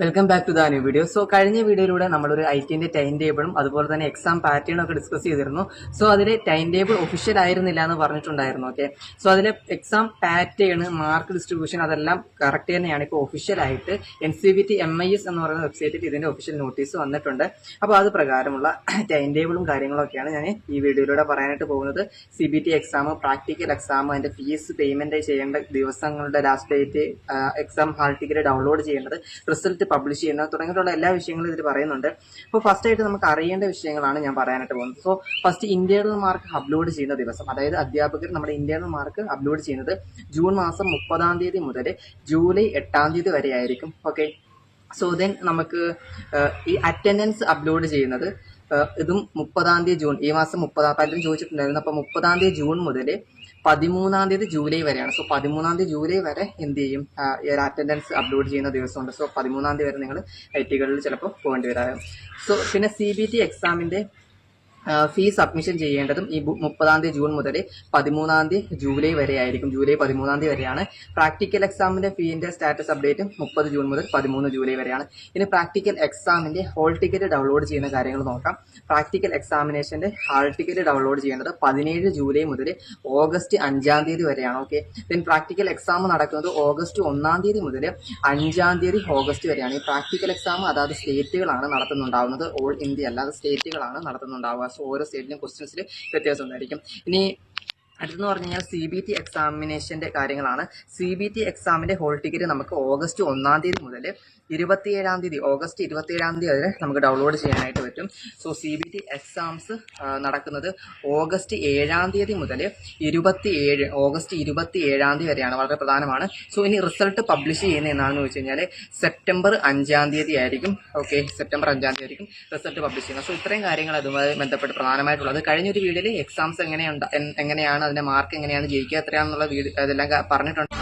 Welcome back to the new video. So കഴിഞ്ഞ വീഡിയോയിലൂടെ നമ്മളൊരു ഐറ്റിന്റെ ടൈം ടേബിളും അതുപോലെ തന്നെ എക്സാം പാറ്റേണും ഒക്കെ ഡിസ്കസ് ചെയ്തിരുന്നു. സോ അതിലെ ടൈം ടേബിൾ ഒഫീഷ്യൽ ആയിരുന്നില്ല എന്ന് പറഞ്ഞിട്ടുണ്ടായിരുന്നു. ഓക്കെ, സോ അതിലെ എക്സാം പാറ്റേൺ, മാർക്ക് ഡിസ്ട്രിബ്യൂഷൻ അതെല്ലാം കറക്റ്റ് തന്നെയാണ്. ഇപ്പോൾ ഒഫീഷ്യലായിട്ട് NCVT MIS എന്ന് പറയുന്ന വെബ്സൈറ്റിൽ ഇതിന്റെ ഒഫീഷ്യൽ നോട്ടീസ് വന്നിട്ടുണ്ട്. അപ്പോൾ അത് പ്രകാരമുള്ള ടൈം ടേബിളും കാര്യങ്ങളൊക്കെയാണ് ഞാൻ ഈ വീഡിയോയിലൂടെ പറയാനായിട്ട് പോകുന്നത്. CBT എക്സാം, പ്രാക്ടിക്കൽ എക്സാം, അതിന്റെ ഫീസ് പേയ്മെന്റ് ചെയ്യേണ്ട ദിവസങ്ങളുടെ last date, exam hall ticket download ചെയ്യേണ്ടത്, റിസൾട്ട് പബ്ലിഷ് ചെയ്യുന്ന തുടങ്ങിയിട്ടുള്ള എല്ലാ വിഷയങ്ങളും ഇതിൽ പറയുന്നുണ്ട്. അപ്പോൾ ഫസ്റ്റ് ആയിട്ട് നമുക്ക് അറിയേണ്ട വിഷയങ്ങളാണ് ഞാൻ പറയാനായിട്ട് പോകുന്നത്. So first internal mark upload ചെയ്യുന്ന ദിവസം, അതായത് അധ്യാപകർ നമ്മുടെ ഇന്റേണൽ മാർക്ക് അപ്ലോഡ് ചെയ്യുന്നത് ജൂൺ മാസം 30-ാം തീയതി മുതൽ ജൂലൈ 8-ാം തീയതി വരെ ആയിരിക്കും. ഓക്കെ, സോ ദെൻ നമുക്ക് ഈ അറ്റൻഡൻസ് അപ്ലോഡ് ചെയ്യുന്നത് ഇതും 30-ാം തീയതി ജൂൺ, ഈ മാസം 30 പലരും ചോദിച്ചിട്ടുണ്ടായിരുന്നു. അപ്പോൾ 30-ാം തീയതി ജൂൺ മുതൽ 13-ാം തീയതി ജൂലൈ വരെയാണ്. സോ 13-ാം തീയതി ജൂലൈ വരെ എന്ത് ചെയ്യും, ഈ ഒരു അറ്റൻഡൻസ് അപ്ലോഡ് ചെയ്യുന്ന ദിവസമുണ്ട്. സോ 13-ാം തീയതി വരെ നിങ്ങൾ ഐറ്റികളിൽ ചിലപ്പോൾ പോകേണ്ടി വരാം. സോ പിന്നെ CBT എക്സാമിന്റെ ഫീ സബ്മിഷൻ ചെയ്യേണ്ടതും ഈ 30-ാം തീയതി ജൂൺ മുതൽ 13-ാം തീയതി ജൂലൈ വരെ ആയിരിക്കും. ജൂലൈ 13-ാം തീയതി വരെയാണ്. പ്രാക്ടിക്കൽ എക്സാമിന്റെ ഫീന്റെ സ്റ്റാറ്റസ് അപ്ഡേറ്റ് 30 ജൂൺ മുതൽ 13 ജൂലൈ വരെയാണ്. ഇനി പ്രാക്ടിക്കൽ എക്സാമിന്റെ ഹോൾ ടിക്കറ്റ് ഡൗൺലോഡ് ചെയ്യുന്ന കാര്യങ്ങൾ നോക്കാം. പ്രാക്ടിക്കൽ എക്സാമിനേഷന്റെ ഹാൾ ടിക്കറ്റ് ഡൗൺലോഡ് ചെയ്യേണ്ടത് 17 ജൂലൈ മുതൽ ഓഗസ്റ്റ് 5-ാം തീയതി വരെയാണ്. ഓക്കെ, ദെൻ പ്രാക്ടിക്കൽ എക്സാം നടക്കുന്നത് ഓഗസ്റ്റ് 1-ാം തീയതി മുതൽ 5-ാം തീയതി ഓഗസ്റ്റ് വരെയാണ്. ഈ പ്രാക്ടിക്കൽ എക്സാം അതാത് സ്റ്റേറ്റുകളാണ് നടത്തുന്നുണ്ടാവുന്നത്, ഓൾ ഇന്ത്യ അല്ലാതെ സ്റ്റേറ്റുകളാണ് നടത്തുന്നുണ്ടാവുക. ഓരോ സ്റ്റേറ്റിലും ക്വസ്റ്റ്യൻസിൽ വ്യത്യാസം ഉണ്ടായിരിക്കും. ഇനി അടുത്തെന്ന് പറഞ്ഞു കഴിഞ്ഞാൽ CBT എക്സാമിനേഷന്റെ കാര്യങ്ങളാണ്. CBT എക്സാമിന്റെ ഹോൾ ടിക്കറ്റ് നമുക്ക് ഓഗസ്റ്റ് 1-ാം തീയതി മുതൽ 27-ാം തീയതി, ഓഗസ്റ്റ് 27-ാം തീയതി വരെ നമുക്ക് ഡൗൺലോഡ് ചെയ്യാനായിട്ട് പറ്റും. സോ CBT എക്സാംസ് നടക്കുന്നത് ഓഗസ്റ്റ് 7-ാം തീയതി മുതൽ ഓഗസ്റ്റ് 27-ാം തീയതി വരെയാണ്. വളരെ പ്രധാനമാണ്. സോ ഇനി റിസൾട്ട് പബ്ലിഷ് ചെയ്യുന്നത് എന്നാണെന്ന് ചോദിച്ചു കഴിഞ്ഞാൽ സെപ്റ്റംബർ 5-ാം തീയതി ആയിരിക്കും. ഓക്കെ, സെപ്റ്റംബർ 5-ാം തീയതി ആയിരിക്കും റിസൾട്ട് പബ്ലിഷ് ചെയ്യുന്നത്. സോ ഇത്രയും കാര്യങ്ങൾ അതുമായി ബന്ധപ്പെട്ട് പ്രധാനമായിട്ടുള്ളത്. കഴിഞ്ഞൊരു വീഡിയോയിൽ എക്സാംസ് എങ്ങനെയാണ് അതിന്റെ മാർക്ക് എങ്ങനെയാണ്, ജയിക്കുക എത്രയാണെന്നുള്ള വീഡിയോ അതെല്ലാം പറഞ്ഞിട്ടുണ്ട്.